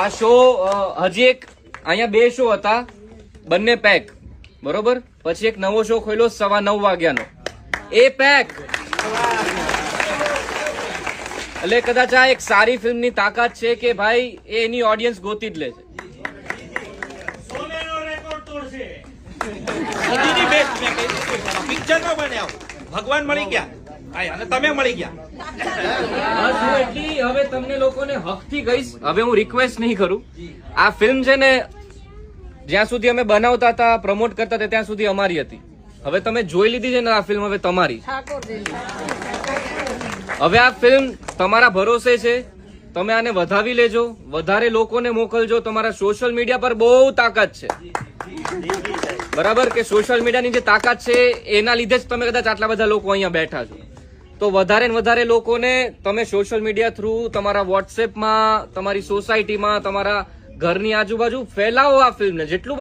આ શો હજી એક અહીંયા 2 શો હતા, બંને પેક, બરોબર. પછી એક નવો શો ખોલ્યો 9:15 વાગ્યાનો, એ પેક. એટલે કદાચ આ એક સારી ફિલ્મની તાકાત છે કે ભાઈ એ એની ઓડિયન્સ ગોતી જ લે છે. ભગવાન મળી ગયા અને તમે મળી ગયા. બસ હું એટલી હવે તમને લોકોને હકથી કહીશ, હવે હું રિક્વેસ્ટ નહીં કરું. આ ફિલ્મ છે ને જ્યાં સુધી અમે બનાવતા હતા, પ્રમોટ કરતા હતા, ત્યાં સુધી અમારી હતી. હવે તમે જોઈ લીધી છે ને આ ફિલ્મ, હવે તમારી. હવે આ ફિલ્મ તમારા ભરોસે છે. તમે આને વધાવી લેજો, વધારે લોકોને મોકલજો. તમારા સોશિયલ મીડિયા પર બહુ તાકાત છે, બરાબર? કે સોશિયલ મીડિયાની જે તાકાત છે એના લીધે જ તમે કદાચ આટલા બધા લોકો અહીંયા બેઠા છો. તો વધારે ને વધારે લોકોને તમે સોશિયલ મીડિયા થ્રુ, તમારા વોટ્સએપમાં, તમારી સોસાયટીમાં, તમારા ઘરની આજુબાજુ ફેલાવો આ ફિલ્મને. જેટલું